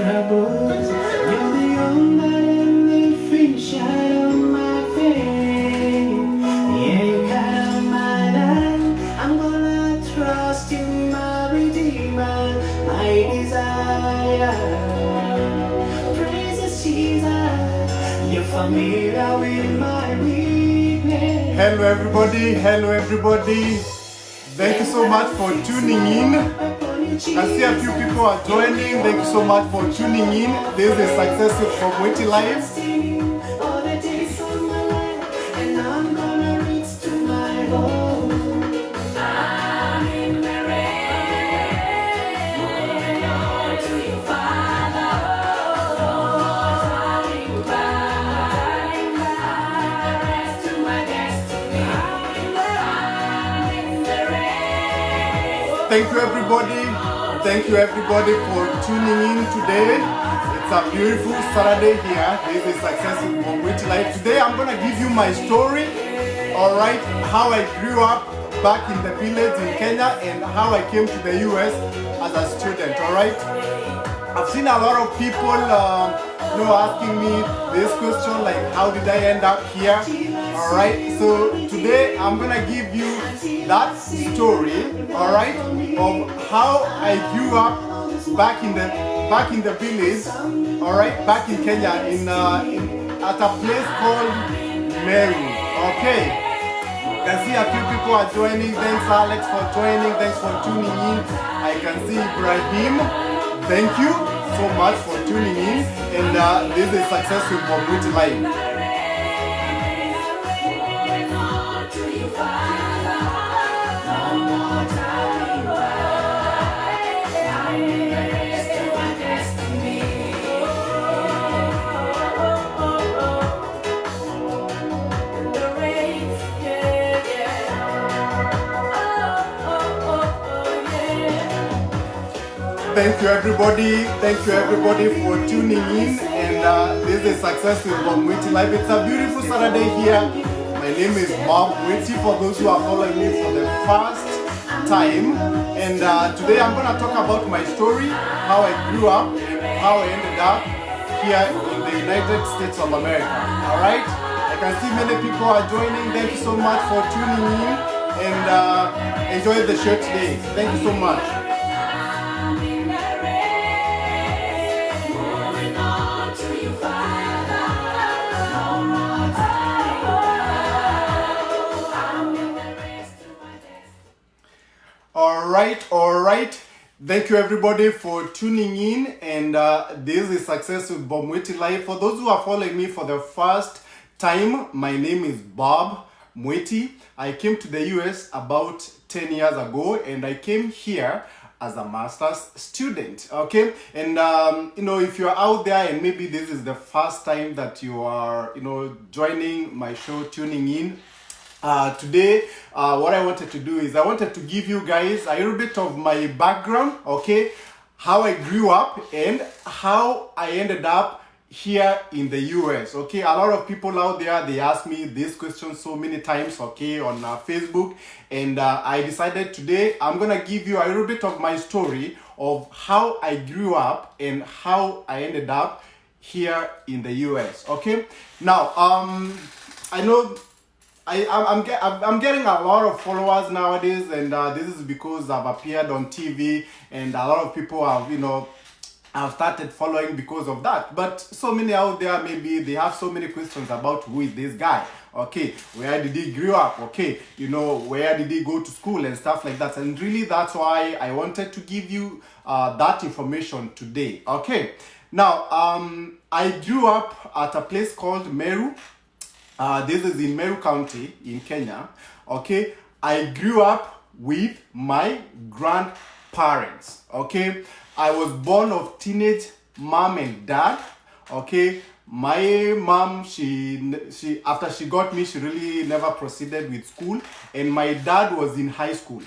troubles. You're the only and the finish out of my faith. Yeah, you cut my line. I'm gonna trust you, my redeemer, my desire. Praise Jesus, you're familiar with my weakness. Hello everybody, hello everybody. Thank you so much for tuning in. I see a few people are joining. Thank you so much for tuning in. This is Success with Bob Mwiti Live. Thank you everybody. Thank you everybody for tuning in today. It's a beautiful Saturday here. This is Success with Bob Mwiti Live. Today I'm gonna give you my story. Alright, how I grew up back in the village in Kenya and how I came to the US as a student. Alright. I've seen a lot of people asking me this question, like how did I end up here? Alright, so today I'm gonna give you that story, alright, of how I grew up back in the village, alright, back in Kenya, at a place called Meru. Okay. I can see a few people are joining. Thanks Alex for joining, thanks for tuning in. I can see Ibrahim. Thank you so much for tuning in, and this is Success with Bob Mwiti Live. Thank you everybody for tuning in, and this is Success with Bob Mwiti Live. It's a beautiful Saturday here. My name is Bob Mwiti for those who are following me for the first time, and today I'm going to talk about my story, how I grew up and how I ended up here in the United States of America. Alright, I can see many people are joining. Thank you so much for tuning in, and enjoy the show today. Thank you so much. Alright. Thank you everybody for tuning in, and this is Success with Bob Mwiti Live. For those who are following me for the first time, my name is Bob Mwiti. I came to the US about 10 years ago, and I came here as a master's student, okay? And if you're out there and maybe this is the first time that you are joining my show, tuning in, today what I wanted to do is I wanted to give you guys a little bit of my background, okay, how I grew up and how I ended up here in the US. Okay, a lot of people out there, they ask me this question so many times, okay, on Facebook, and I decided today I'm gonna give you a little bit of my story of how I grew up and how I ended up here in the US. Okay, now I know I'm getting a lot of followers nowadays, and this is because I've appeared on TV, and a lot of people have started following because of that. But so many out there, maybe they have so many questions about who is this guy, okay, where did he grow up, okay, where did he go to school and stuff like that. And really that's why I wanted to give you that information today. Okay, now I grew up at a place called Meru. This is in Meru County in Kenya. Okay, I grew up with my grandparents. Okay, I was born of teenage mom and dad. Okay, my mom, she after she got me, she really never proceeded with school, and my dad was in high school.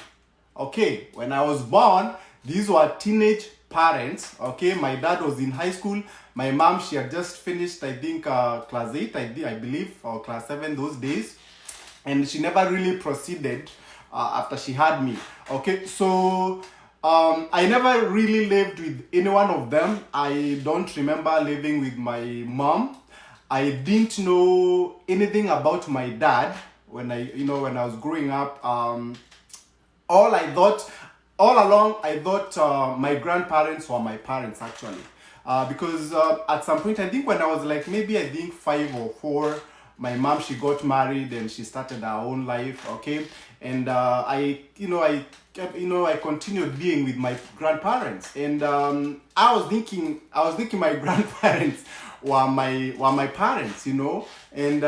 Okay, when I was born, these were teenage parents. Okay, my dad was in high school. My mom, she had just finished, I think, class 8, I believe, or class 7 those days. And she never really proceeded after she had me. Okay, so I never really lived with any one of them. I don't remember living with my mom. I didn't know anything about my dad when I was growing up. All I thought, all along, I thought my grandparents were my parents actually. Because at some point, I think when I was like maybe I think 5 or 4, my mom, she got married and she started her own life. Okay, and I continued being with my grandparents, and I was thinking my grandparents were my parents, and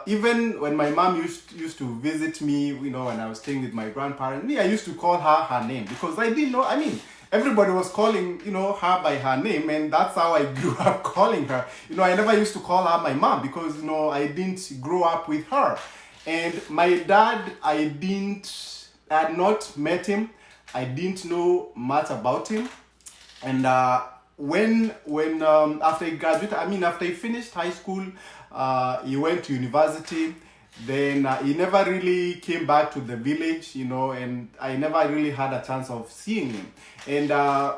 even when my mom used to visit me, when I was staying with my grandparents, me, I used to call her name because I didn't know. I mean, everybody was calling, her by her name, and that's how I grew up calling her. I never used to call her my mom because, I didn't grow up with her. And my dad, I had not met him. I didn't know much about him. And when after he graduated, after he finished high school, he went to university. Then he never really came back to the village, and I never really had a chance of seeing him. And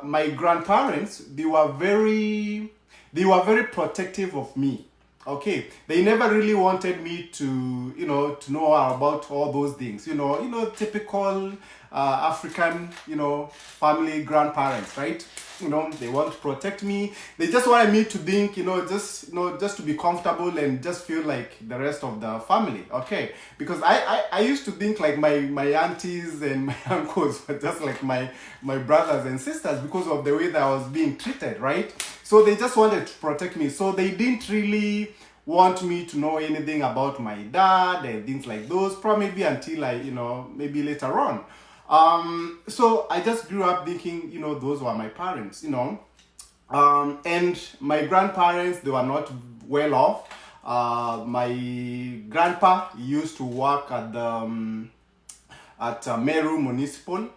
my grandparents, they were very protective of me. Okay, they never really wanted me to know about all those things. Typical African, family grandparents, right? They want to protect me. They just wanted me to think, just to be comfortable and just feel like the rest of the family. Okay, because I used to think like my aunties and my uncles were just like my brothers and sisters because of the way that I was being treated, right? So they just wanted to protect me. So they didn't really want me to know anything about my dad and things like those, probably until maybe later on. So I just grew up thinking, those were my parents, and my grandparents, they were not well off. My grandpa used to work at the at Meru Municipal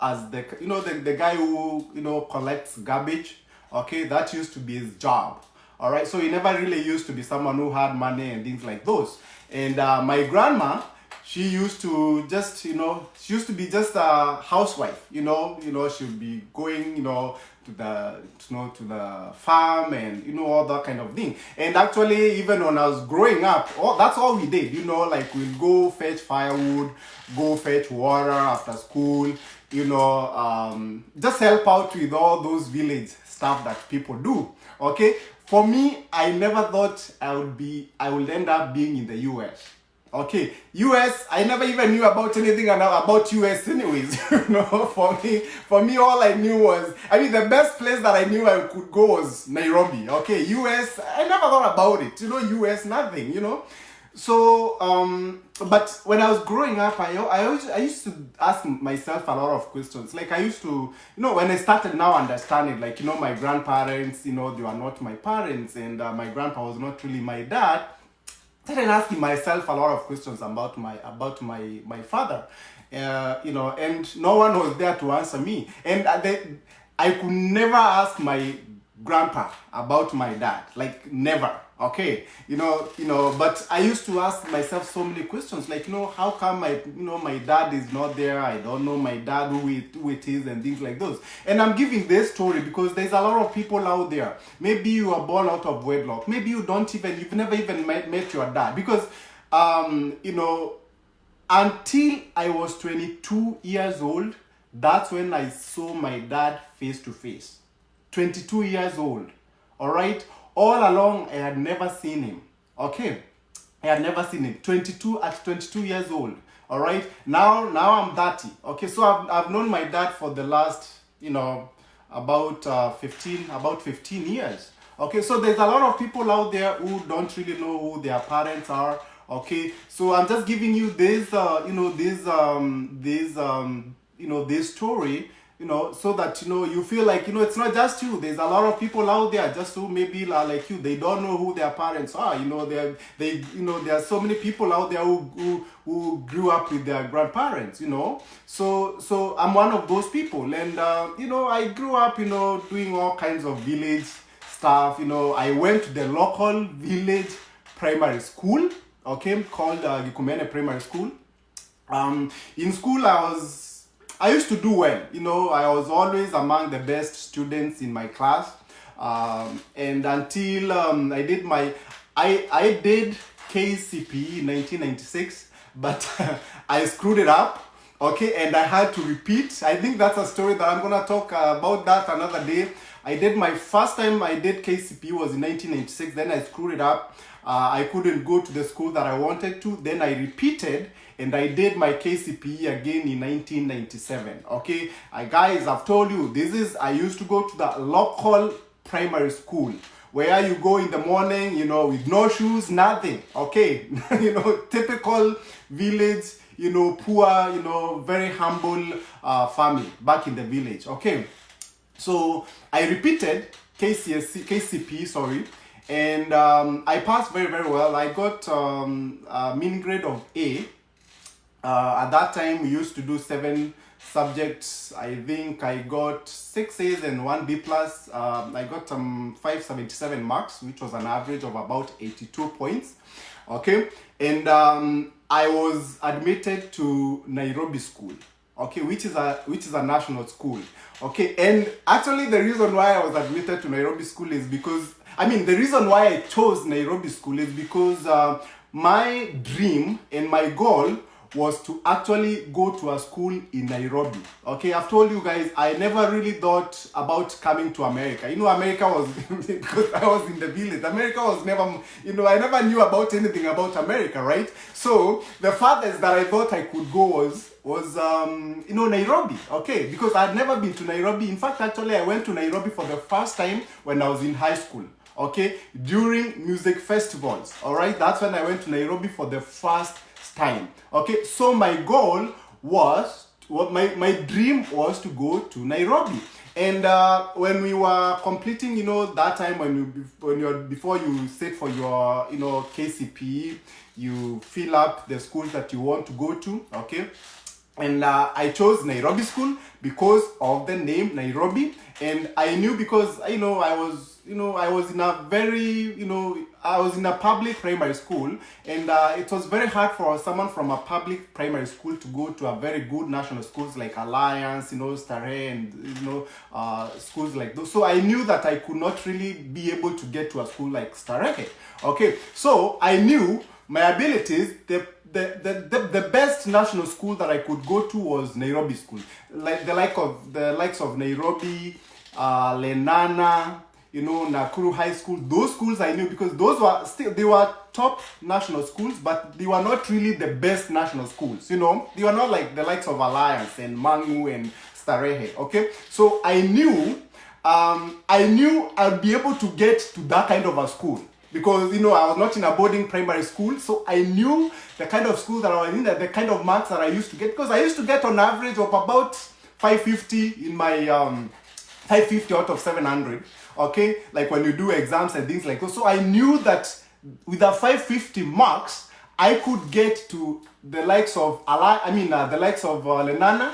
as the guy who collects garbage. Okay, that used to be his job. All right, so he never really used to be someone who had money and things like those. And my grandma, she used to just, she used to be just a housewife. She'd be going, to the farm and all that kind of thing. And actually, even when I was growing up, that's all we did. Like we'd go fetch firewood, go fetch water after school. Just help out with all those village stuff that people do. Okay, for me, I never thought I would end up being in the US. Okay, US, I never even knew about anything about US anyways. For me, all I knew was, the best place that I knew I could go was Nairobi. Okay, US, I never thought about it. US, nothing, So, but when I was growing up, I used to ask myself a lot of questions. Like I used to, when I started now understanding, like, my grandparents, they were not my parents, and my grandpa was not really my dad. I started asking myself a lot of questions about my father, and no one was there to answer me. And I could never ask my grandpa about my dad, like never. Okay, but I used to ask myself so many questions, like, how come my dad is not there? I don't know my dad, who it is, and things like those. And I'm giving this story because there's a lot of people out there. Maybe you are born out of wedlock. Maybe you've never even met your dad. Because, until I was 22 years old, that's when I saw my dad face to face. 22 years old, all right? All along, I had never seen him. Okay, I had never seen him. 22 years old. All right. Now I'm 30. Okay, so I've known my dad for the last about 15 years. Okay, so there's a lot of people out there who don't really know who their parents are. Okay, so I'm just giving you this this story, so that you feel like it's not just you. There's a lot of people out there just who maybe are like you. They don't know who their parents are. There are so many people out there who grew up with their grandparents. So I'm one of those people, and I grew up doing all kinds of village stuff. I went to the local village primary school, okay, called Gikumene Primary School. In school, I used to do well. You know, I was always among the best students in my class. And until I did KCPE in 1996, but I screwed it up. Okay, and I had to repeat. I think that's a story that I'm gonna talk about that another day. I did my first time I did KCPE was in 1996. Then I screwed it up. I couldn't go to the school that I wanted to. Then I repeated and I did my KCPE again in 1997. Okay, guys, I've told you I used to go to the local primary school where you go in the morning, you know, with no shoes, nothing. Okay, you know, typical village, you know, poor, you know, very humble family back in the village. Okay, so I repeated KCPE, sorry, and I passed very, very well. I got a mean grade of A. At that time, we used to do 7 subjects. I think I got 6 A's and 1 B plus. I got 577 marks, which was an average of about 82 points. Okay, and I was admitted to Nairobi School. Okay, which is a national school. Okay, and actually the reason why I was admitted to Nairobi School is because, the reason why I chose Nairobi School is because my dream and my goal was to actually go to a school in Nairobi. Okay, I've told you guys, I never really thought about coming to America. You know, America was, because I was in the village, America was never, you know, I never knew about anything about America, right? So the farthest that I thought I could go was you know, Nairobi. Okay, because I'd never been to Nairobi. In fact, actually, I went to Nairobi for the first time when I was in high school. Okay, during music festivals. All right, that's when I went to Nairobi for the first time. Okay, so my goal was, my dream was to go to Nairobi. And when we were completing, you know, that time before you sit for your, you know, KCPE, you fill up the schools that you want to go to. Okay, and I chose Nairobi School because of the name Nairobi, and I knew because, you know, I was in a very, you know, I was in a public primary school, and it was very hard for someone from a public primary school to go to a very good national schools like Alliance, you know, Starehe, and, you know, schools like those. So I knew that I could not really be able to get to a school like Starehe. Okay, so I knew my abilities. The best national school that I could go to was Nairobi School, like the likes of Nairobi, Lenana, you know, Nakuru High School. Those schools I knew because they were top national schools, but they were not really the best national schools. You know, they were not like the likes of Alliance and Mangu and Starehe. Okay, so I knew I'd be able to get to that kind of a school. Because, you know, I was not in a boarding primary school, so I knew the kind of school that I was in, the kind of marks that I used to get. Because I used to get on average of about 550 in my 550 out of 700. Okay, like when you do exams and things like that. So I knew that with the 550 marks, I could get to the likes of the likes of Lenana,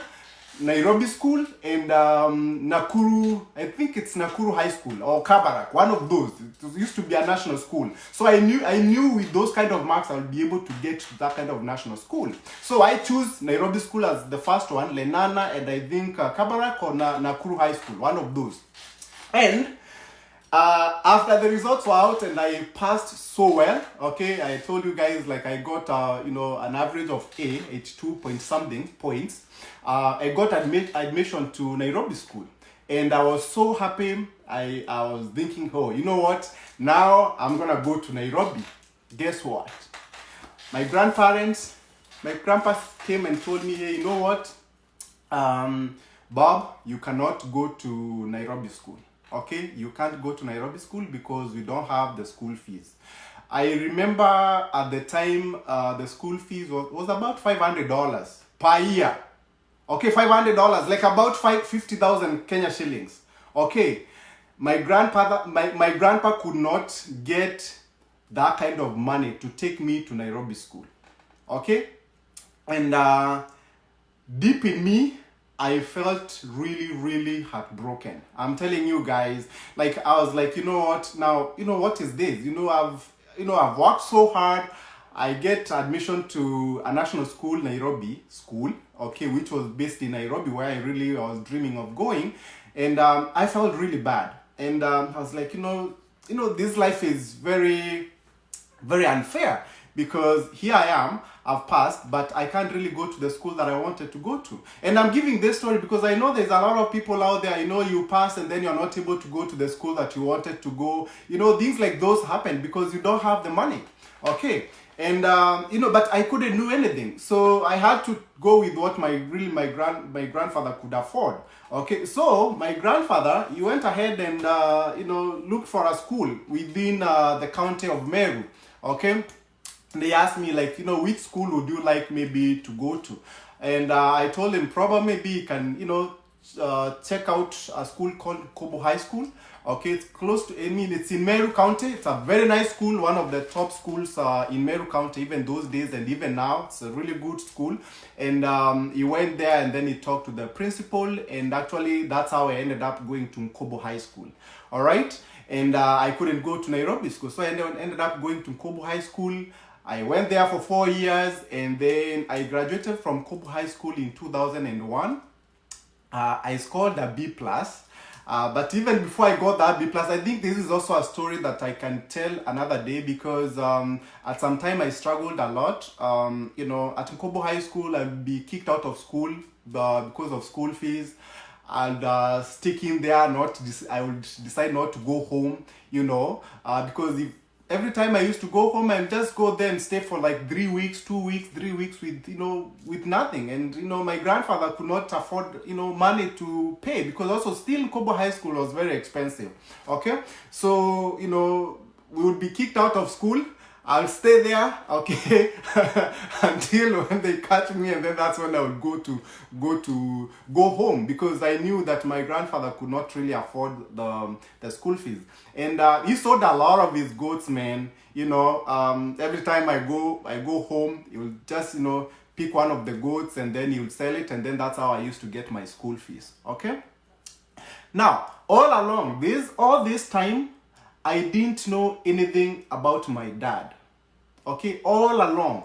Nairobi School, and Nakuru, I think it's Nakuru High School or Kabarak, one of those. It used to be a national school. So I knew with those kind of marks I would be able to get to that kind of national school. So I choose Nairobi School as the first one, Lenana, and I think Kabarak or Nakuru High School, one of those. And after the results were out and I passed so well, okay, I told you guys, like, I got you know, an average of A, 82 point something points. I got admission to Nairobi School, and I was so happy. I was thinking, oh, you know what? Now I'm gonna go to Nairobi. Guess what? My grandpa came and told me, hey, you know what? Bob, you cannot go to Nairobi School. Okay, you can't go to Nairobi School because we don't have the school fees. I remember at the time the school fees was about $500 per year. Okay, $500, like about 50,000 Kenya shillings. Okay, my grandpa could not get that kind of money to take me to Nairobi School. Okay, and deep in me, I felt really, really heartbroken. I'm telling you guys, like, I was like, you know what? Now, you know, what is this? I've worked so hard. I get admission to a national school, Nairobi school, okay, which was based in Nairobi, where I really was dreaming of going. And I felt really bad. And I was like, this life is very, very unfair, because here I am, I've passed, but I can't really go to the school that I wanted to go to. And I'm giving this story because I know there's a lot of people out there, you pass and then you're not able to go to the school that you wanted to go. Things like those happen because you don't have the money. Okay. And but I couldn't do anything, so I had to go with what my grandfather could afford. Okay, so my grandfather, he went ahead and looked for a school within the county of Meru. Okay, they asked me, like, which school would you like maybe to go to, and I told him probably maybe you can check out a school called Kobo High School. Okay, it's close to, it's in Meru County. It's a very nice school, one of the top schools in Meru County, even those days and even now. It's a really good school. And he went there and then he talked to the principal, and actually that's how I ended up going to Kobo High School. All right, and I couldn't go to Nairobi school, so I ended up going to Kobo High School. I went there for 4 years, and then I graduated from Kobo High School in 2001. I scored a B+. But even before I got that B+, I think this is also a story that I can tell another day, because at some time I struggled a lot. At Kobo High School, I'd be kicked out of school because of school fees. And stick in there, I would decide not to go home, because every time I used to go home, I'd just go there and stay for like 3 weeks, 2 weeks, 3 weeks with nothing. And, my grandfather could not afford, money to pay, because also still Kobo High School was very expensive. Okay. So, we would be kicked out of school. I'll stay there, okay, until when they catch me, and then that's when I would go home, because I knew that my grandfather could not really afford the school fees. And he sold a lot of his goats, man. Every time I go home, he will just pick one of the goats, and then he would sell it, and then that's how I used to get my school fees. Okay. Now, all along all this time, I didn't know anything about my dad. Okay, all along,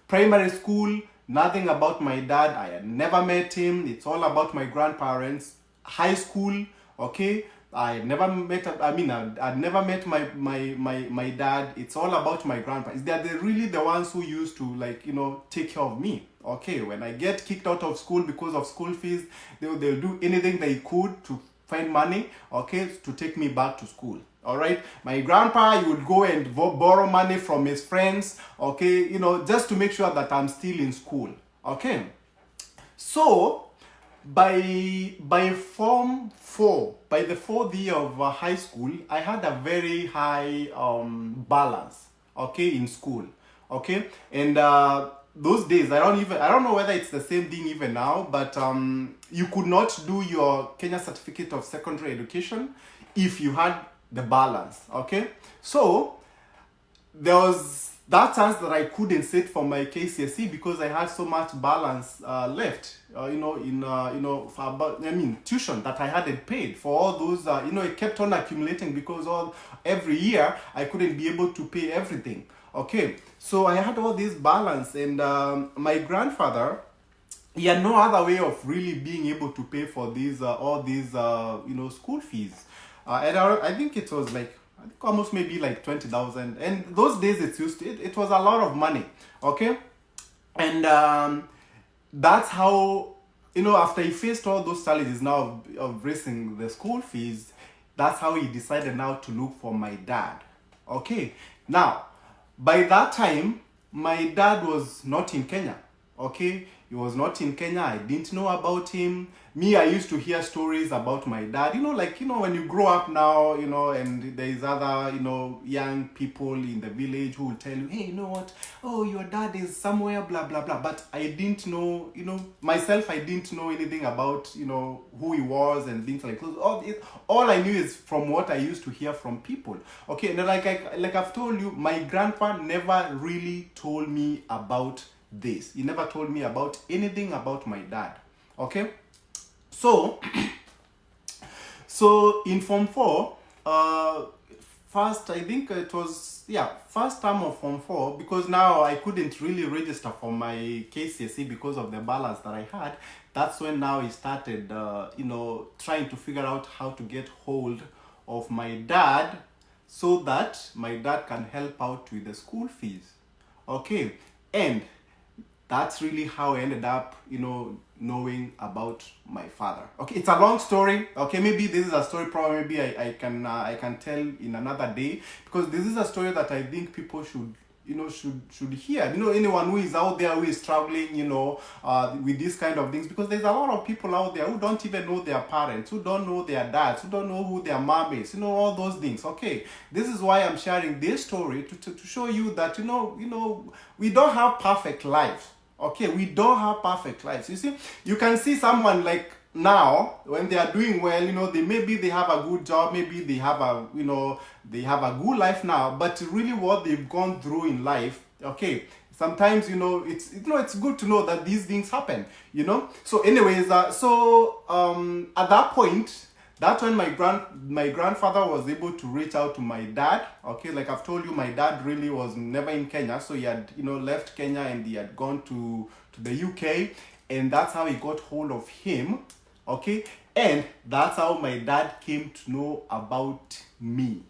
primary school, nothing about my dad. I had never met him. It's all about my grandparents. High school, okay, I'd never met my dad. It's all about my grandparents. They're really the ones who used to take care of me. Okay, when I get kicked out of school because of school fees, they'll do anything they could to find money, okay, to take me back to school. All right, my grandpa, he would go and borrow money from his friends, okay, just to make sure that I'm still in school. Okay, so by Form 4, by the 4th year of high school, I had a very high balance, okay, in school. Okay, and those days, I don't know whether it's the same thing even now, but you could not do your Kenya Certificate of Secondary Education if you had the balance. Okay, so there was that chance that I couldn't sit for my KCSE because I had so much balance left, tuition that I hadn't paid for all those. It kept on accumulating because every year I couldn't be able to pay everything. Okay, so I had all this balance, and my grandfather, he had no other way of really being able to pay for these all these school fees. And I think it was almost maybe like 20,000. And those days it was a lot of money. Okay, and that's how after he faced all those challenges now of raising the school fees, that's how he decided now to look for my dad. Okay, now by that time my dad was not in Kenya. Okay, he was not in Kenya. I didn't know about him. I used to hear stories about my dad. When you grow up now, and there's other, young people in the village who will tell you, hey, you know what? Oh, your dad is somewhere, blah, blah, blah. But I didn't know, myself, I didn't know anything about, who he was and things like that. All I knew is from what I used to hear from people. Okay, and like I've told you, my grandpa never really told me about this. He never told me about anything about my dad. Okay, so in Form 4, first, I think it was, yeah, first term of Form 4, because now I couldn't really register for my KCSE because of the balance that I had. That's when now I started, trying to figure out how to get hold of my dad so that my dad can help out with the school fees. Okay, and that's really how I ended up, knowing about my father. Okay, it's a long story. Okay, maybe this is a story probably maybe I can tell in another day, because this is a story that I think people should should hear. Anyone who is out there who is struggling, with these kind of things, because there's a lot of people out there who don't even know their parents, who don't know their dads, who don't know who their mom is, all those things. Okay, this is why I'm sharing this story to show you that we don't have perfect lives. Okay, we don't have perfect lives. You see, you can see someone like now when they are doing well, they have a good job, maybe they have a they have a good life now, but really what they've gone through in life, okay, sometimes it's good to know that these things happen. So anyways, at that point, that's when my grandfather was able to reach out to my dad. Okay, like I've told you, my dad really was never in Kenya, so he had left Kenya and he had gone to the UK, and that's how he got hold of him. Okay, and that's how my dad came to know about me.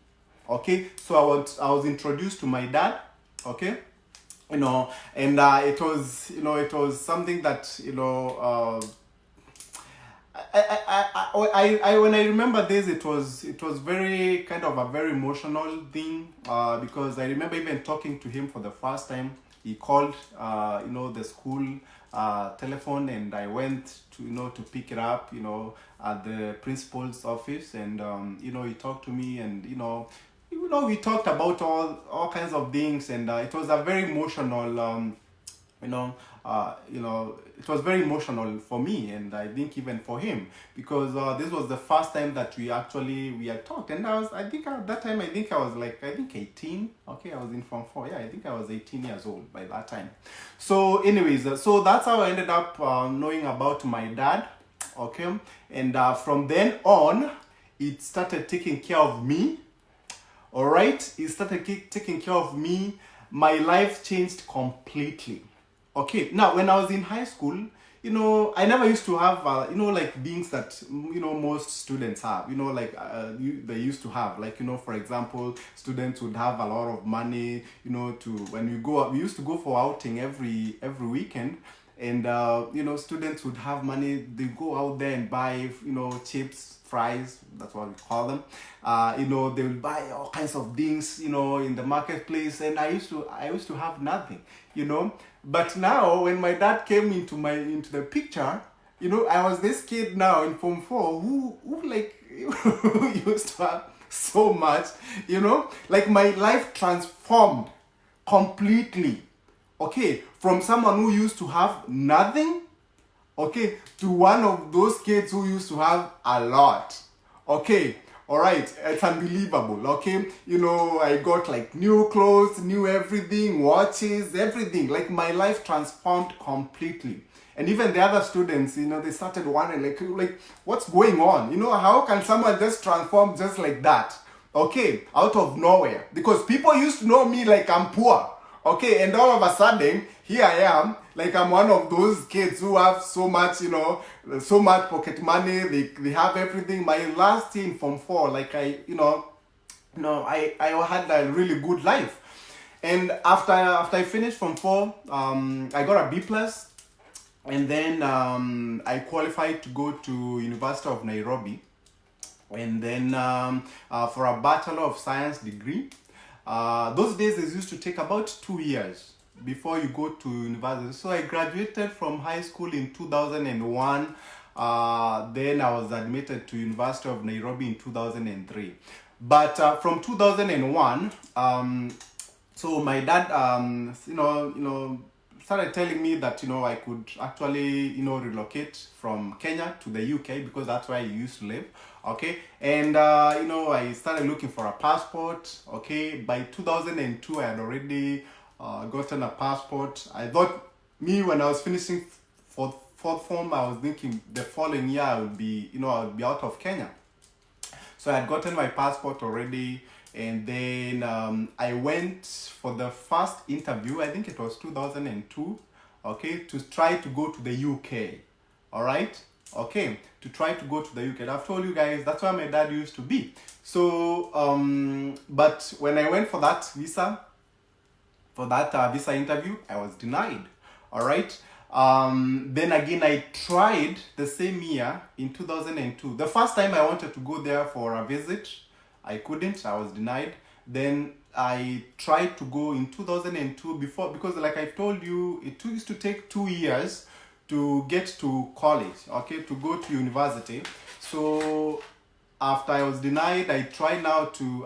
Okay, so I was introduced to my dad. Okay, and it was something that I when I remember this, it was very kind of a very emotional thing, because I remember even talking to him for the first time. He called the school telephone, and I went to pick it up at the principal's office, and he talked to me, and we talked about all kinds of things, and it was a very emotional it was very emotional for me, and I think even for him, because this was the first time that we had talked, and I think at that time I was 18. Okay, I was in Form 4. Yeah, I think I was 18 years old by that time. So anyways, so that's how I ended up knowing about my dad. Okay, and from then on, it started taking care of me. All right, it started taking care of me. My life changed completely. Okay, now when I was in high school, I never used to have, like things that, most students have, they used to have, like, for example, students would have a lot of money, when we used to go for outing every weekend, and, students would have money, they go out there and buy, chips, fries, that's what we call them, they will buy all kinds of things, in the marketplace, and I used to have nothing, But now, when my dad came into the picture, I was this kid now in Form 4 who used to have so much, like my life transformed completely. Okay, from someone who used to have nothing, okay, to one of those kids who used to have a lot. Okay, all right, it's unbelievable. Okay, I got like new clothes, new everything, watches, everything. Like my life transformed completely. And even the other students, they started wondering like what's going on? How can someone just transform just like that? Okay, out of nowhere. Because people used to know me like I'm poor. Okay, and all of a sudden, here I am, like I'm one of those kids who have so much, so much pocket money, they have everything. My last year in Form 4, like I had a really good life. And after I finished Form 4, I got a B+, and then I qualified to go to University of Nairobi, and then for a Bachelor of Science degree. Those days it used to take about 2 years before you go to university. So I graduated from high school in 2001. Then I was admitted to University of Nairobi in 2003. But from 2001, so my dad, started telling me that I could actually relocate from Kenya to the UK, because that's where I used to live. Okay, and I started looking for a passport. Okay, by 2002 I had already gotten a passport. I thought when I was finishing fourth form, I was thinking the following year I would be out of Kenya. So I had gotten my passport already, And then I went for the first interview, I think it was 2002, okay, to try to go to the UK. All right, okay, to try to go to the UK. I've told you guys that's where my dad used to be. So but when I went for that visa interview, I was denied. All right. Then again, I tried the same year in 2002. The first time I wanted to go there for a visit, I couldn't. I was denied. Then I tried to go in 2002 before, because like I told you, it used to take 2 years to get to college, okay, to go to university. So after I was denied, I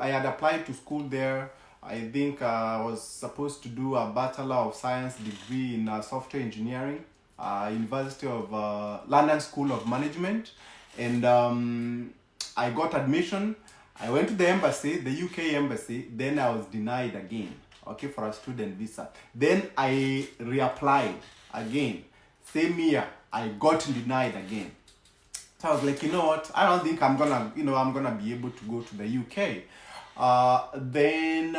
had applied to school there. I think I was supposed to do a Bachelor of Science degree in software engineering, University of London School of Management. And I got admission. I went to the embassy, the UK embassy. Then I was denied again, okay, for a student visa. Then I reapplied again. Same year, I got denied again. So I was like, you know what? I don't think I'm gonna be able to go to the UK. Then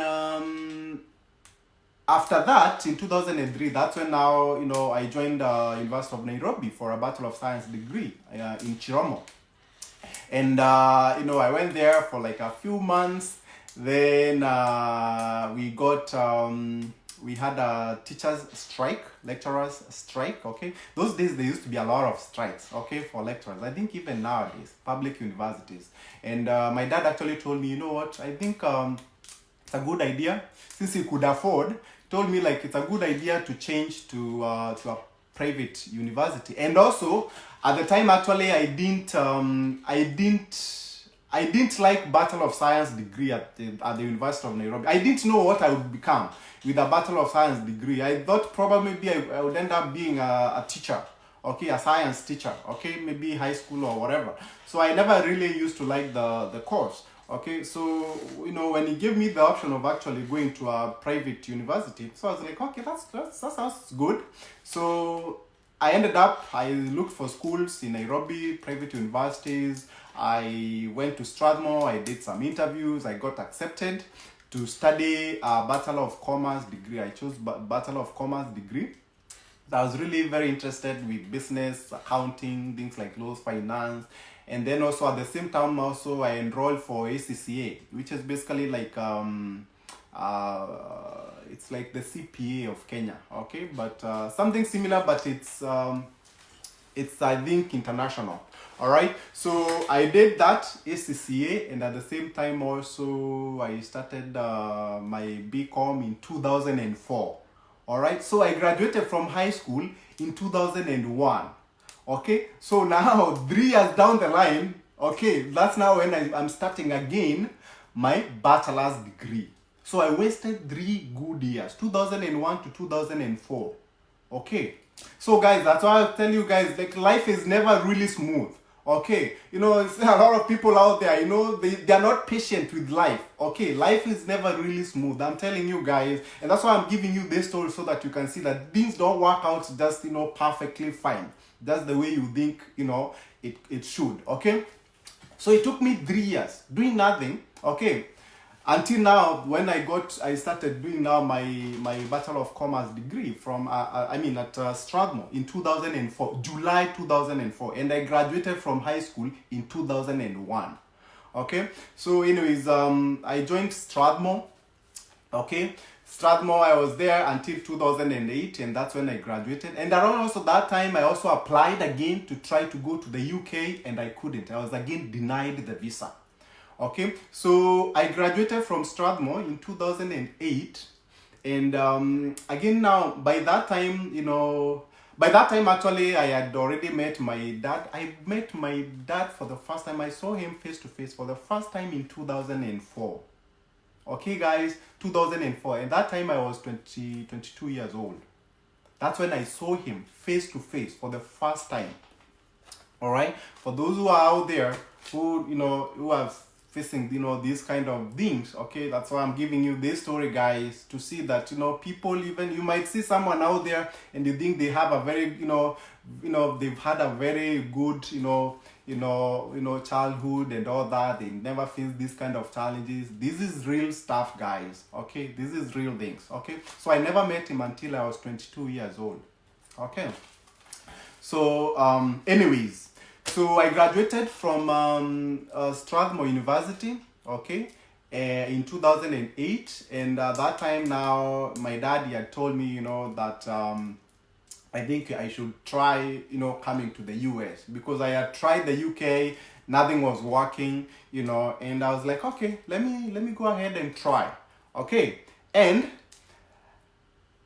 after that, in 2003, that's when now, I joined University of Nairobi for a Bachelor of Science degree in Chiromo. And, I went there for like a few months. Then we had a teachers strike, lecturers strike, okay? Those days, there used to be a lot of strikes, okay, for lecturers. I think even nowadays, public universities. And my dad actually told me, you know what, I think it's a good idea, since he could afford, told me like it's a good idea to change to a private university. And also, at the time, actually, I didn't like Bachelor of Science degree at the University of Nairobi. I didn't know what I would become with a Bachelor of Science degree. I thought probably maybe I would end up being a teacher, okay, a science teacher, okay, maybe high school or whatever. So I never really used to like the course, okay. So, when he gave me the option of actually going to a private university, so I was like, okay, that sounds good. So I looked for schools in Nairobi, private universities. I went to Strathmore, I did some interviews, I got accepted to study a Bachelor of Commerce degree. I chose Bachelor of Commerce degree. I was really very interested with business, accounting, things like laws, finance. And then also at the same time, also I enrolled for ACCA, which is basically like, it's like the CPA of Kenya, okay? But something similar, but it's I think international. All right, so I did that ACCA, and at the same time also I started my BCom in 2004. All right, so I graduated from high school in 2001. Okay, so now 3 years down the line, okay, that's now when I'm starting again my bachelor's degree. So I wasted 3 good years, 2001 to 2004. Okay, so guys, that's why I tell you guys, like, life is never really smooth. Okay, it's a lot of people out there, they are not patient with life. Okay, life is never really smooth, I'm telling you guys. And that's why I'm giving you this story, so that you can see that things don't work out just, perfectly fine. That's the way you think, it should. Okay, so it took me 3 years doing nothing, okay, until now, when I started doing now my Bachelor of Commerce degree from, at Strathmore in 2004, July 2004. And I graduated from high school in 2001. Okay, so anyways, I joined Strathmore, okay. Strathmore, I was there until 2008, and that's when I graduated. And around also that time, I also applied again to try to go to the UK, and I couldn't. I was again denied the visa. Okay, so I graduated from Strathmore in 2008, and again now, by that time actually I had already met my dad. I met my dad for the first time. I saw him face to face for the first time in 2004. Okay guys, 2004, and that time I was 22 years old. That's when I saw him face to face for the first time. All right, for those who are out there who have facing, these kind of things. Okay, that's why I'm giving you this story, guys, to see that, people, even you might see someone out there and you think they have a very, they've had a very good, childhood and all that. They never face these kind of challenges. This is real stuff, guys. Okay, this is real things. Okay, so I never met him until I was 22 years old. Okay, so anyways, so I graduated from Strathmore University, okay, in 2008, and at that time now, my dad had told me, that I think I should try, coming to the US, because I had tried the UK, nothing was working, and I was like, okay, let me go ahead and try, okay, and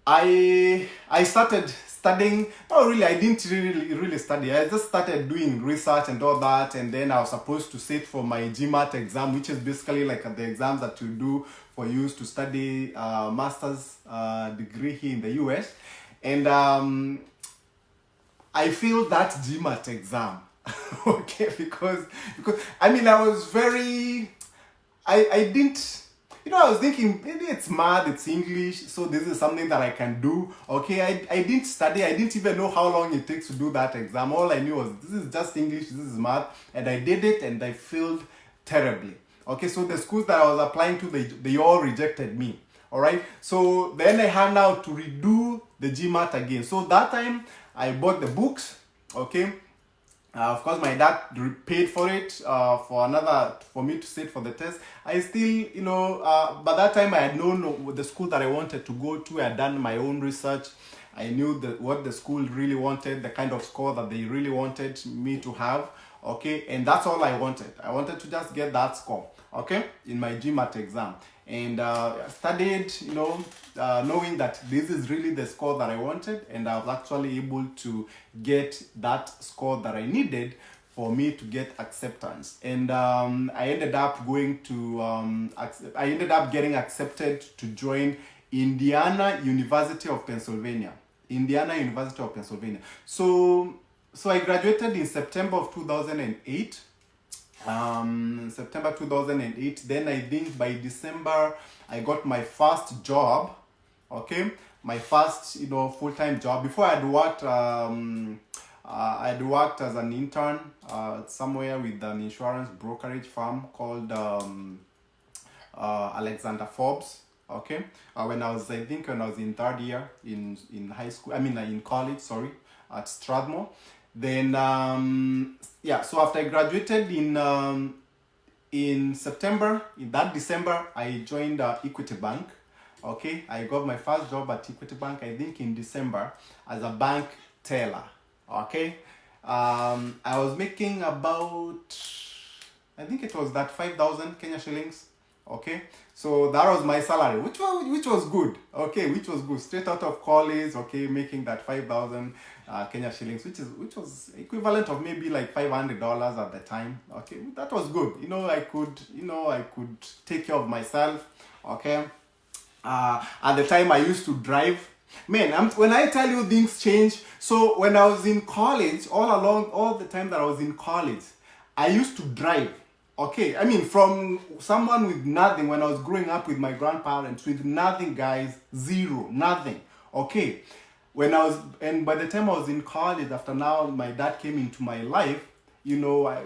I started studying. Oh, really, I didn't really study. I just started doing research and all that, and then I was supposed to sit for my GMAT exam, which is basically like the exams that you do for you to study master's degree here in the US. And I failed that GMAT exam. Okay, because I mean, I was very, I didn't, I was thinking, maybe it's math, it's English, so this is something that I can do. Okay, I didn't study, I didn't even know how long it takes to do that exam. All I knew was this is just English, this is math, and I did it and I failed terribly. Okay, so the schools that I was applying to, they all rejected me. All right, so then I had now to redo the GMAT again. So that time I bought the books, okay. Of course, my dad paid for it for me to sit for the test. I still, by that time I had known the school that I wanted to go to. I had done my own research. I knew what the school really wanted, the kind of score that they really wanted me to have. Okay, and that's all I wanted. I wanted to just get that score, okay, in my GMAT exam. And I studied, knowing that this is really the score that I wanted, and I was actually able to get that score that I needed for me to get acceptance. And I ended up getting accepted to join Indiana University of Pennsylvania. So I graduated in September of 2008. September 2008. Then I think by December I got my first job. Okay, my first full-time job. Before I'd worked as an intern somewhere with an insurance brokerage firm called Alexander Forbes. Okay, when I was in third year in high school, in college, sorry, at Strathmore. Then so after I graduated in September, in that December, I joined Equity Bank. Okay, I got my first job at Equity Bank, I think in December, as a bank teller. Okay, I was making about, I think it was that 5,000 Kenya shillings. Okay, so that was my salary, which was good. Okay, which was good, straight out of college. Okay, making that 5,000 Kenya shillings, which was equivalent of maybe like $500 at the time. Okay, that was good. I could take care of myself. Okay, at the time I used to drive. Man, when I tell you things change. So when I was in college, all the time that I was in college, I used to drive. Okay, from someone with nothing, when I was growing up with my grandparents, with nothing, guys, zero, nothing. Okay, and by the time I was in college, after now my dad came into my life, I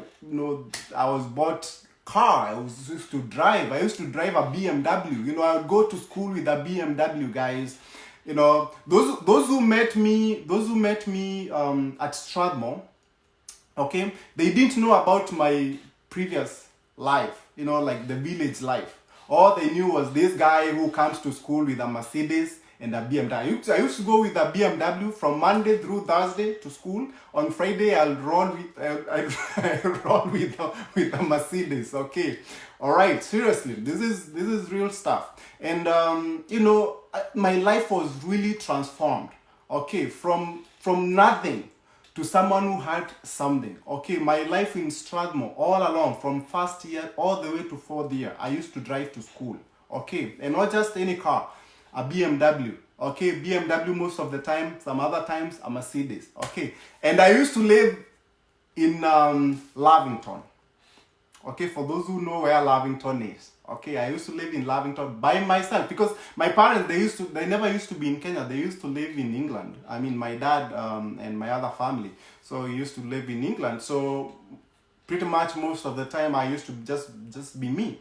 was bought car. I used to drive. I used to drive a BMW. I would go to school with a BMW, guys. Those who met me at Strathmore, okay, they didn't know about my previous life, like the village life. All they knew was this guy who comes to school with a Mercedes and a BMW. I used to go with a BMW from Monday through Thursday to school. On Friday, I'll run with a Mercedes. Okay, all right. Seriously, this is real stuff. And my life was really transformed. Okay, from nothing to someone who had something. Okay, my life in Strathmore all along, from first year all the way to fourth year, I used to drive to school. Okay, and not just any car, a BMW. Okay, BMW most of the time, some other times a Mercedes. Okay, and I used to live in Lavington. Okay, for those who know where Lavington is. Okay, I used to live in Lavington by myself because my parents they never used to be in Kenya. They used to live in England. I mean, my dad and my other family. So he used to live in England. So pretty much most of the time I used to just be me.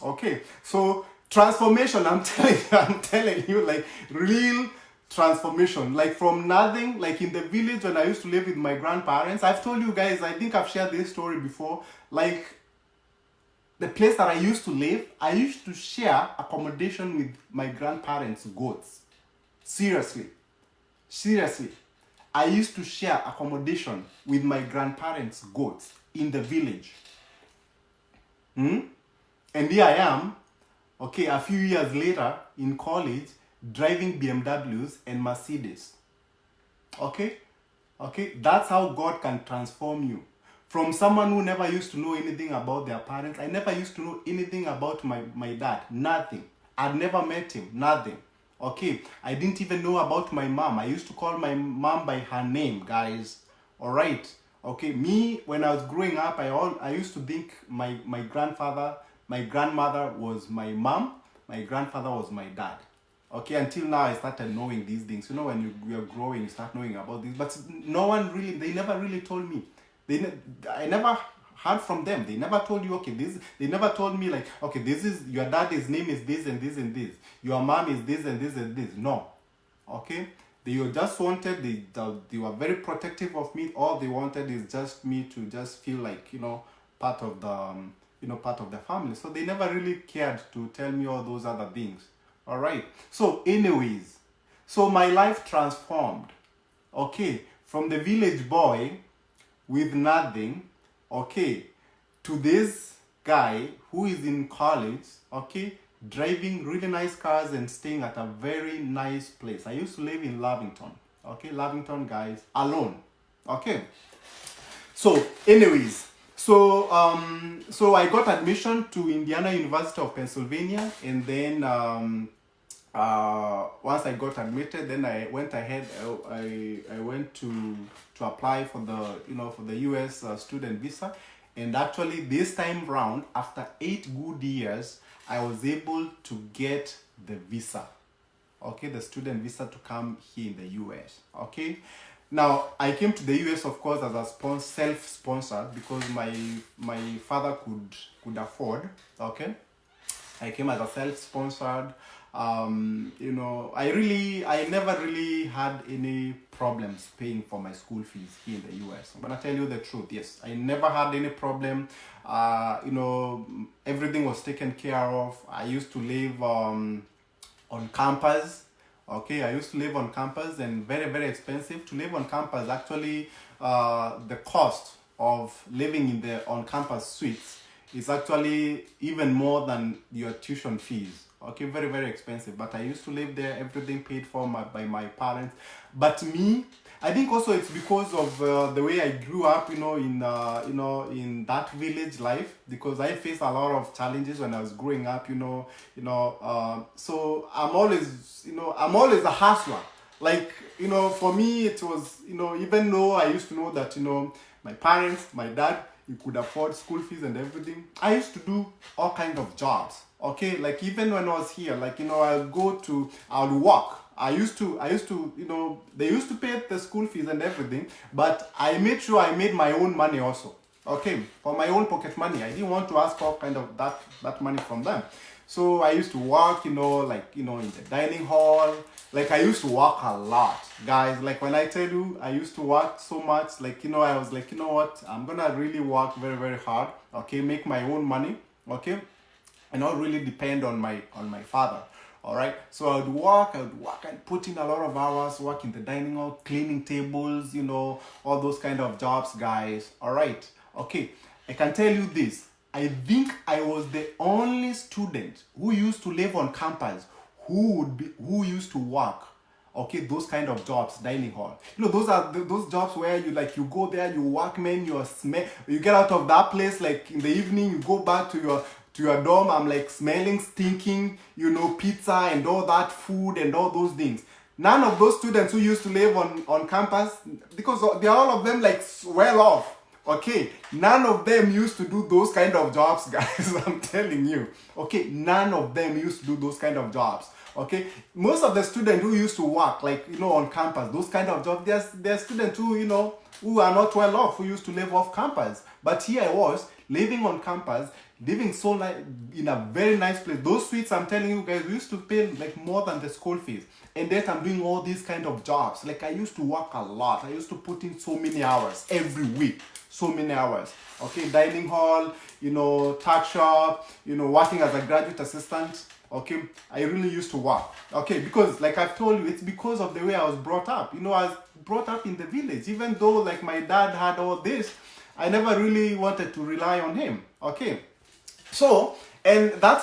Okay, so transformation. I'm telling you, like real transformation, like from nothing, like in the village when I used to live with my grandparents. I've told you guys, I think I've shared this story before. Like the place that I used to live, I used to share accommodation with my grandparents' goats. Seriously, seriously, I used to share accommodation with my grandparents' goats in the village. And here I am, okay, a few years later in college, driving BMWs and Mercedes. Okay? Okay? That's how God can transform you. From someone who never used to know anything about their parents, I never used to know anything about my dad. Nothing. I'd never met him. Nothing. Okay? I didn't even know about my mom. I used to call my mom by her name, guys. Alright? Okay? Me, when I was growing up, I used to think my grandmother was my mom, my grandfather was my dad. Okay, until now I started knowing these things. You know, when you're growing, you start knowing about this. But no one really, they never really told me. I never heard from them. They never told you, okay, this. They never told me like, okay, this is your dad's name is this and this and this. Your mom is this and this and this. No, okay. They just wanted. They were very protective of me. All they wanted is just me to just feel like part of the part of the family. So they never really cared to tell me all those other things. All right. So anyways, so my life transformed. Okay, from the village boy with nothing, okay, to this guy who is in college, okay, driving really nice cars and staying at a very nice place. I used to live in Lavington. Okay, Lavington, guys, alone. Okay. So anyways, so I got admission to Indiana University of Pennsylvania, and then once I got admitted, then I went ahead. I went to apply for the US student visa, and actually this time round, after 8 good years, I was able to get the visa. Okay, the student visa to come here in the US. Okay. Now, I came to the US, of course, as a self-sponsored because my father could afford. Okay, I came as a self-sponsored. I never really had any problems paying for my school fees here in the US. I'm gonna tell you the truth. Yes, I never had any problem. Everything was taken care of. I used to live on campus. Okay, I used to live on campus, and very, very expensive to live on campus. Actually, the cost of living in the on-campus suites is actually even more than your tuition fees. Okay, very, very expensive. But I used to live there, everything paid for by my parents. But me, I think also it's because of the way I grew up, in that village life, because I faced a lot of challenges when I was growing up, so I'm always a hustler. Like, for me, it was, even though I used to know that, my parents, my dad, you could afford school fees and everything, I used to do all kinds of jobs. Okay, like even when I was here, like, I would work. I used to, they used to pay the school fees and everything, but I made sure I made my own money also. Okay, for my own pocket money. I didn't want to ask all kind of that money from them. So I used to work, in the dining hall. Like I used to work a lot, guys. Like when I tell you, I used to work so much, like, I was like, what, I'm gonna really work very, very hard. Okay, make my own money. Okay, and not really depend on my father. All right, so I would work and put in a lot of hours, work in the dining hall, cleaning tables, all those kind of jobs, guys. All right, okay, I can tell you this. I think I was the only student who used to live on campus who used to work, okay, those kind of jobs, dining hall. Those are those jobs where you go there, you work, man, you get out of that place, like in the evening, you go back to your dorm. I'm like smelling, stinking, pizza and all that food and all those things. None of those students who used to live on campus, because they're all of them like well off. Okay, none of them used to do those kind of jobs, guys. I'm telling you. Okay, none of them used to do those kind of jobs. Okay, most of the students who used to work, like, on campus, those kind of jobs, there's students who, who are not well off, who used to live off campus. But here I was living on campus, living in a very nice place. Those suites, I'm telling you guys, we used to pay like more than the school fees. And then I'm doing all these kind of jobs. Like, I used to work a lot. I used to put in so many hours every week. So many hours. Okay, dining hall, tuck shop, working as a graduate assistant. Okay, I really used to work. Okay, because like I've told you, it's because of the way I was brought up. I was brought up in the village. Even though like my dad had all this, I never really wanted to rely on him. Okay, so, and that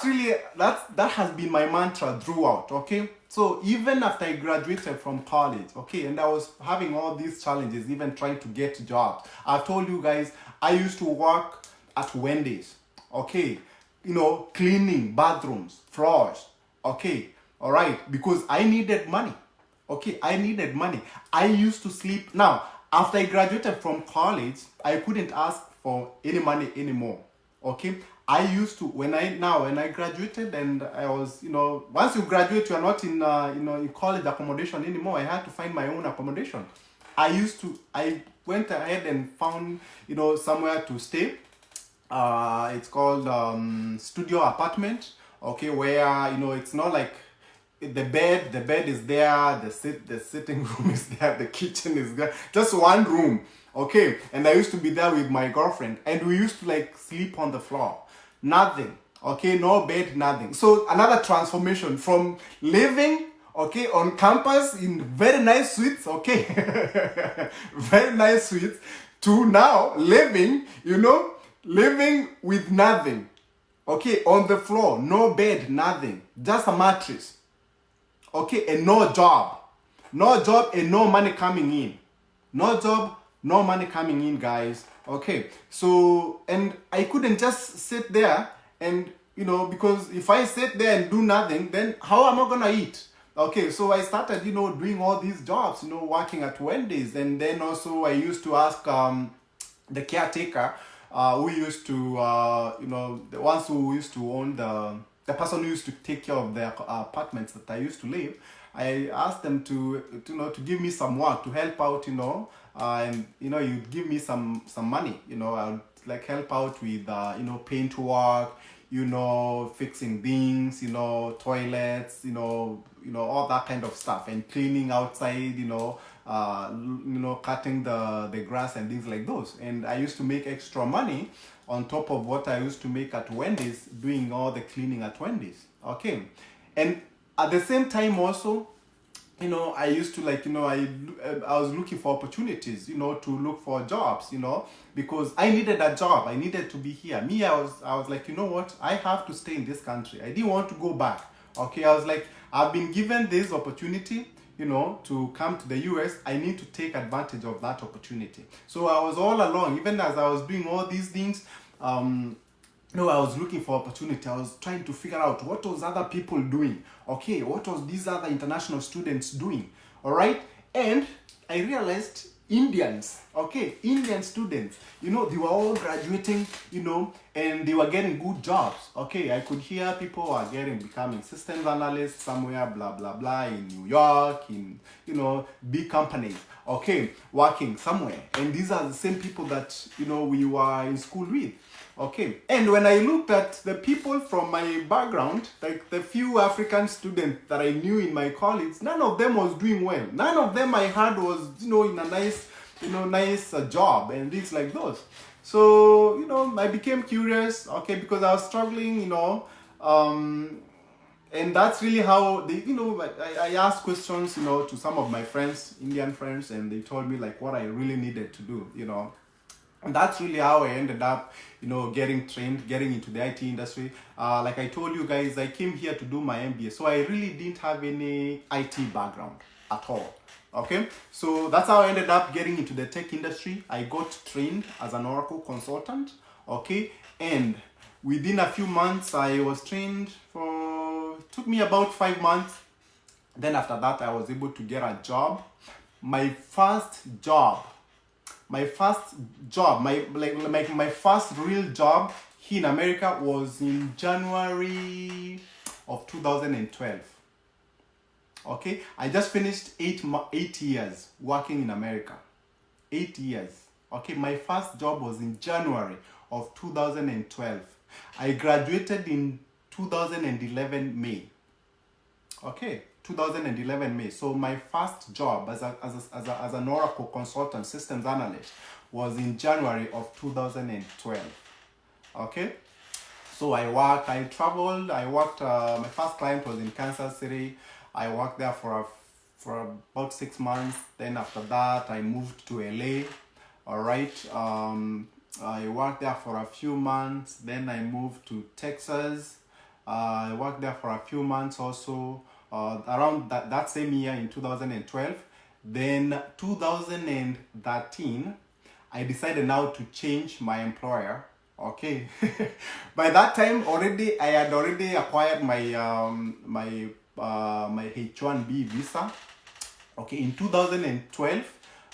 has been my mantra throughout. Okay, so even after I graduated from college, okay, and I was having all these challenges, even trying to get jobs. I've told you guys, I used to work at Wendy's. Okay, cleaning bathrooms, floors. Okay, all right, because I needed money. Okay, I needed money. I used to sleep. Now, after I graduated from college, I couldn't ask for any money anymore. Okay, I used to, when I graduated, and I was, once you graduate, you are not in college accommodation anymore. I had to find my own accommodation. I went ahead and found, somewhere to stay. It's called studio apartment. Okay, where, it's not like the bed is there, the sitting room is there, the kitchen is there, just one room. Okay, and I used to be there with my girlfriend, and we used to like sleep on the floor. Nothing. Okay, no bed, nothing. So another transformation from living, okay, on campus in very nice suites, okay, very nice suites, to now living, living with nothing. Okay, on the floor, no bed, nothing, just a mattress. Okay, and no job. No job and no money coming in. No job, no money coming in, guys. Okay, so, and I couldn't just sit there and, because if I sit there and do nothing, then how am I gonna eat? Okay, so I started, doing all these jobs, working at Wendy's. And then also I used to ask the caretaker, who used to, the ones who used to own the person who used to take care of the apartments that I used to live. I asked them to give me some work to help out, and you'd give me some money, I would like help out with paint work, fixing things, toilets, all that kind of stuff, and cleaning outside, cutting the grass and things like those. And I used to make extra money on top of what I used to make at Wendy's, doing all the cleaning at Wendy's. Okay, and at the same time also, I used to like, I was looking for opportunities, to look for jobs, because I needed a job. I needed to be here. Me, I was like, you know what? I have to stay in this country. I didn't want to go back. Okay, I was like, I've been given this opportunity, to come to the US. I need to take advantage of that opportunity. So I was all along, even as I was doing all these things, I was looking for opportunity. I was trying to figure out what was other people doing. Okay, what was these other international students doing? All right, and I realized Indians, okay, Indian students, they were all graduating, and they were getting good jobs. Okay, I could hear people were becoming systems analysts somewhere, blah, blah, blah, in New York, in, big companies, okay, working somewhere. And these are the same people that, we were in school with. Okay, and when I looked at the people from my background, like the few African students that I knew in my college, none of them was doing well. None of them I had was, in a nice job and things like those. So, I became curious, okay, because I was struggling, and that's really how they, I asked questions, to some of my friends, Indian friends, and they told me like what I really needed to do, And that's really how I ended up, getting trained, getting into the IT industry. Like I told you guys, I came here to do my MBA. So I really didn't have any IT background at all. Okay, so that's how I ended up getting into the tech industry. I got trained as an Oracle consultant. Okay, and within a few months, I was trained it took me about 5 months. Then after that, I was able to get a job. My first job my first job, my first real job here in America was in January of 2012. Okay, I just finished 8 years working in America. 8 years. Okay, my first job was in January of 2012. I graduated in 2011 May. Okay, 2011 May. So my first job as an Oracle consultant, systems analyst, was in January of 2012. Okay, so I traveled, my first client was in Kansas City. I worked there for about 6 months. Then after that, I moved to LA. All right. I worked there for a few months. Then I moved to Texas. I worked there for a few months also. Around that same year in 2012. Then 2013, I decided now to change my employer. Okay. By that time already, I had already acquired my my H1B visa. Okay, in 2012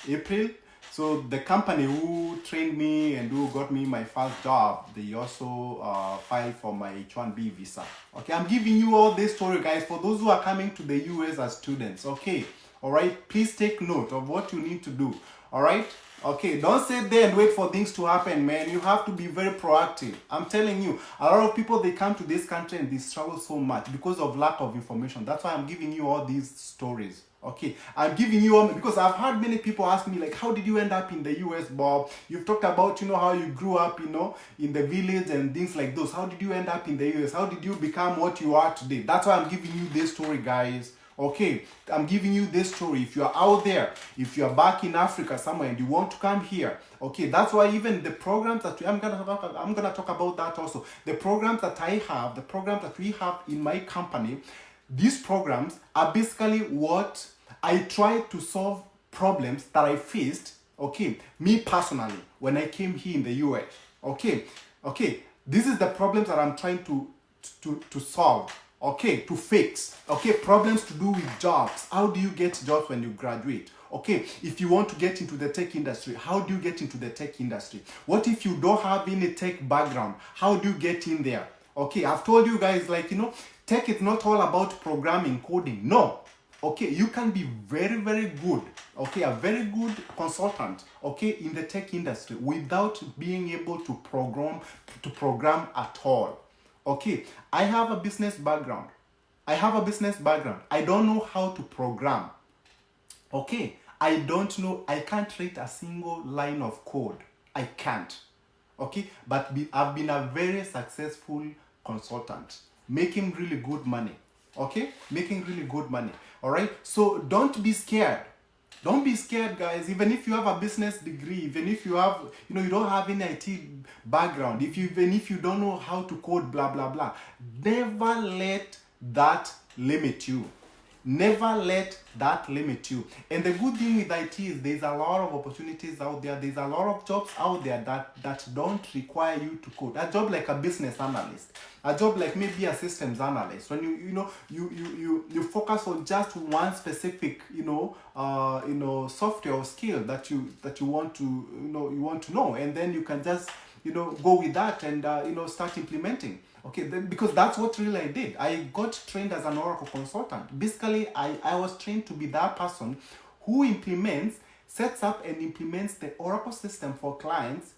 April. So the company who trained me and who got me my first job, they also filed for my H1B visa. Okay, I'm giving you all this story, guys, for those who are coming to the US as students. Okay, all right, please take note of what you need to do. All right. Okay, don't sit there and wait for things to happen, man. You have to be very proactive. I'm telling you, a lot of people, they come to this country and they struggle so much because of lack of information. That's why I'm giving you all these stories. Okay, I'm giving you all, because I've had many people ask me, like, how did you end up in the US, Bob? You've talked about, how you grew up, in the village and things like those. How did you end up in the US? How did you become what you are today? That's why I'm giving you this story, guys. Okay, I'm giving you this story. If you're out there, if you're back in Africa somewhere and you want to come here, okay, that's why even the programs that I'm gonna talk about that also. The programs that I have, the programs that we have in my company, these programs are basically what I try to solve problems that I faced, okay, me personally, when I came here in the US. Okay, this is the problems that I'm trying to solve. Okay, to fix. Okay, problems to do with jobs. How do you get jobs when you graduate? Okay, if you want to get into the tech industry, how do you get into the tech industry? What if you don't have any tech background? How do you get in there? Okay, I've told you guys, like, tech is not all about programming, coding. No. Okay, you can be very, very good. Okay, a very good consultant, okay, in the tech industry without being able to program at all. Okay, I have a business background. I don't know how to program. Okay, I don't know. I can't write a single line of code. I can't. Okay, but I've been a very successful consultant, making really good money. Okay, making really good money. All right, so don't be scared. Don't be scared, guys. Even if you have a business degree, even if you have, you don't have any IT background, even if you don't know how to code, blah, blah, blah, never let that limit you. Never let that limit you. And the good thing with IT is there's a lot of opportunities out there. There's a lot of jobs out there that don't require you to code. A job like a business analyst, a job like maybe a systems analyst, when you focus on just one specific software or skill that you want to know, and then you can just go with that and start implementing. Okay, because that's what really I did. I got trained as an Oracle consultant. Basically, I was trained to be that person who sets up and implements the Oracle system for clients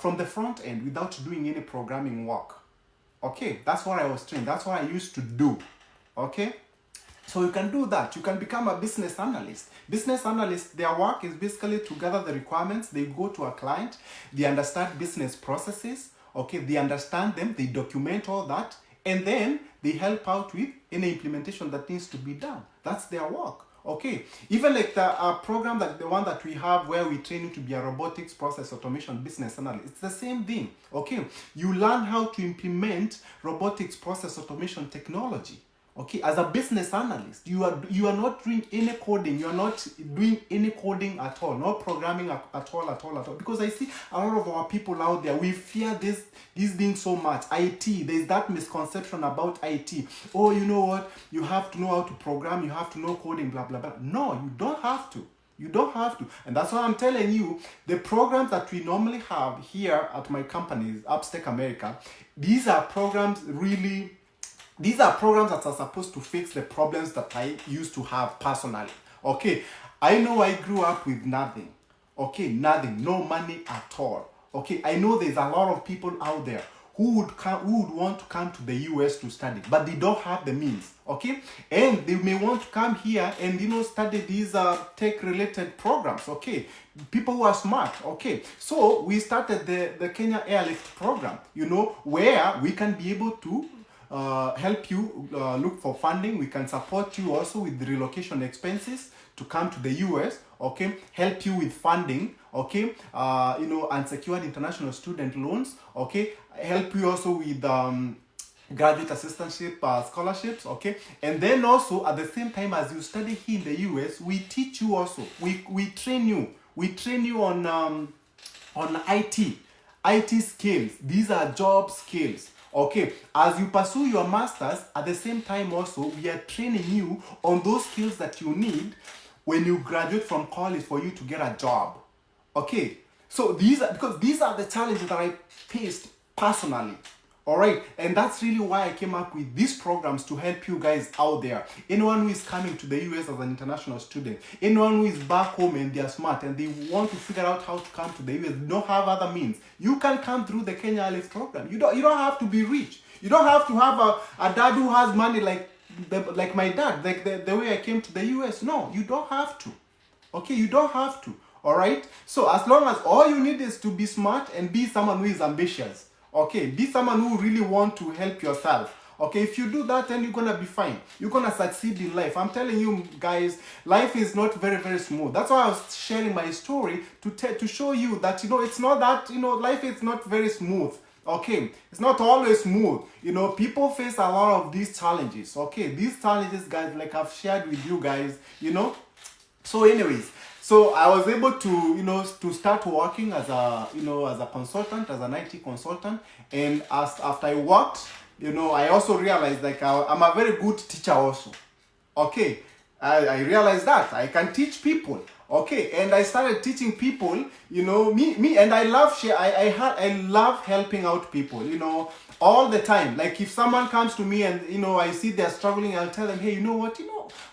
from the front end without doing any programming work. Okay, that's what I was trained. That's what I used to do. Okay, so you can do that. You can become a business analyst. Business analysts, their work is basically to gather the requirements. They go to a client. They understand business processes. Okay, they understand them, they document all that, and then they help out with any implementation that needs to be done. That's their work. Okay, even like the program, that the one that we have where we train you to be a robotics process automation business analyst, it's the same thing. Okay, you learn how to implement robotics process automation technology. Okay, as a business analyst, you are not doing any coding. You are not doing any coding at all, not programming at all. Because I see a lot of our people out there, we fear this thing so much. IT, there's that misconception about IT. Oh, you know what? You have to know how to program. You have to know coding, blah, blah, blah. No, you don't have to. You don't have to. And that's why I'm telling you, the programs that we normally have here at my company, Upstack America, these are programs that are supposed to fix the problems that I used to have personally. Okay, I know I grew up with nothing. Okay, nothing, no money at all. Okay, I know there's a lot of people out there who would want to come to the US to study, but they don't have the means. Okay, and they may want to come here and study these tech related programs. Okay, people who are smart. Okay, so we started the Kenya Airlift program, where we can be able to help you look for funding. We can support you also with the relocation expenses to come to the US, okay, help you with funding, okay, unsecured international student loans, okay, help you also with graduate assistantship scholarships, okay, and then also at the same time as you study here in the US, we teach you also, we train you on IT skills. These are job skills. Okay, as you pursue your masters, at the same time also, we are training you on those skills that you need when you graduate from college for you to get a job. Okay, so these are the challenges that I faced personally. All right, and that's really why I came up with these programs to help you guys out there. Anyone who is coming to the US as an international student, anyone who is back home and they are smart and they want to figure out how to come to the US, don't have other means, you can come through the Kenya Airlift program. You don't have to be rich. You don't have to have a dad who has money like my dad, like the way I came to the US. No, you don't have to. Okay, you don't have to. All right. So as long as all you need is to be smart and be someone who is ambitious. Okay, be someone who really want to help yourself. Okay, if you do that, then you're gonna be fine. You're gonna succeed in life. I'm telling you guys, life is not very, very smooth. That's why I was sharing my story to show you that it's not that life is not very smooth. Okay, it's not always smooth. People face a lot of these challenges. Okay, these challenges, guys, like I've shared with you guys. So, anyways. So I was able to, to start working as a consultant, as an IT consultant. And after I worked, I also realized I'm a very good teacher also. Okay, I realized that I can teach people. Okay, and I started teaching people. Me, and I love I love helping out people. All the time. Like if someone comes to me and I see they're struggling, I'll tell them, hey,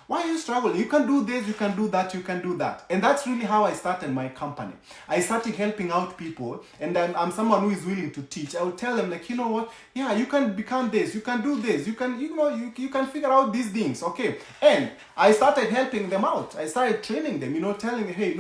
why are you struggling? You can do this, you can do that, you can do that. And that's really how I started my company. I started helping out people, and I'm someone who is willing to teach. I will tell them yeah, you can become this, you can do this, you can you can figure out these things. Okay, and I started helping them out. I started training them, telling them, hey,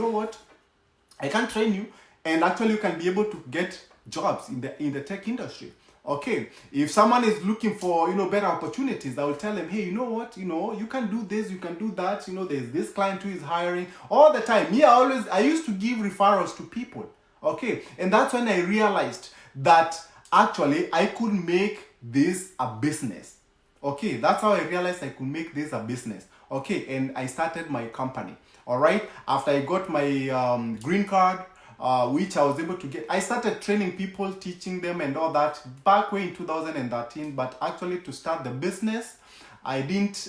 I can train you, and actually you can be able to get jobs in the tech industry. Okay, if someone is looking for better opportunities, I will tell them, hey, you can do this, you can do that. There's this client who is hiring all the time. I used to give referrals to people. Okay, and that's when I realized that actually I could make this a business. Okay, that's how I realized I could make this a business. Okay, and I started my company. All right, after I got my green card, which I was able to get. I started training people, teaching them and all that back way in 2013. But actually to start the business, I didn't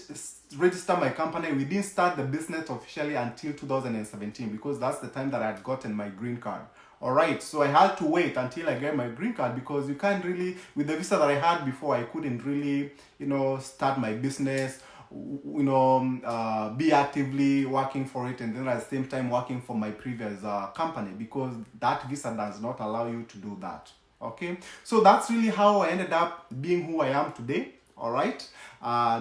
register my company. We didn't start the business officially until 2017 because that's the time that I had gotten my green card. All right, so I had to wait until I get my green card because you can't really, with the visa that I had before, I couldn't really, start my business, be actively working for it and then at the same time working for my previous company because that visa does not allow you to do that. Okay, so that's really how I ended up being who I am today. All right,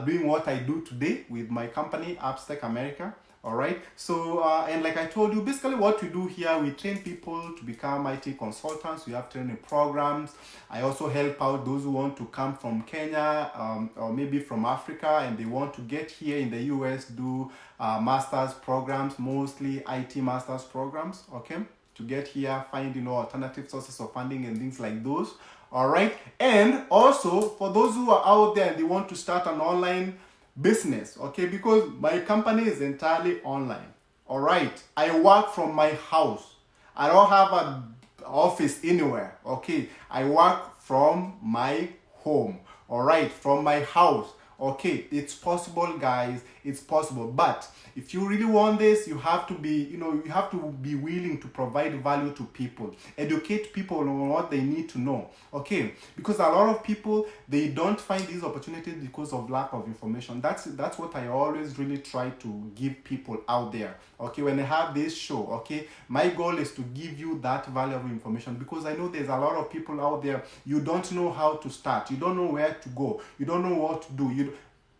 doing what I do today with my company Upstack America. All right, so and like I told you, basically what we do here, we train people to become IT consultants. We have training programs. I also help out those who want to come from Kenya or maybe from Africa and they want to get here in the US, do master's programs, mostly IT master's programs, okay, to get here, find alternative sources of funding and things like those. All right, and also for those who are out there and they want to start an online business, okay, because my company is entirely online. All right, I work from my house. I don't have an office anywhere. Okay, I work from my home. All right, from my house. Okay, it's possible, guys. It's possible. But if you really want this, you have to be, you have to be willing to provide value to people, educate people on what they need to know. Okay, because a lot of people, they don't find these opportunities because of lack of information. That's what I always really try to give people out there. Okay, when I have this show, okay, my goal is to give you that valuable information, because I know there's a lot of people out there, you don't know how to start, you don't know where to go, you don't know what to do.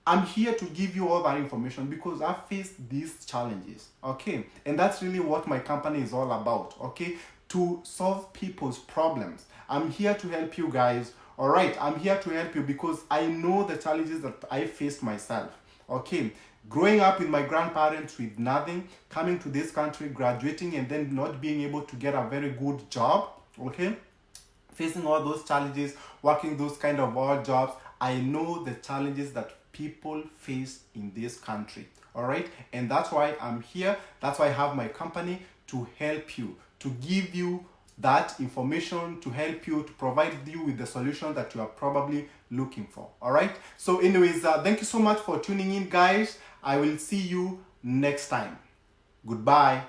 I'm here to give you all that information because I faced these challenges, okay? And that's really what my company is all about, okay? To solve people's problems. I'm here to help you guys, all right? I'm here to help you because I know the challenges that I faced myself, okay? Growing up with my grandparents with nothing, coming to this country, graduating, and then not being able to get a very good job, okay? Facing all those challenges, working those kind of odd jobs, I know the challenges that people face in this country, all right? And that's why I'm here. That's why I have my company, to help you, to give you that information, to help you, to provide you with the solution that you are probably looking for, all right? So anyways, thank you so much for tuning in, guys. I will see you next time. Goodbye.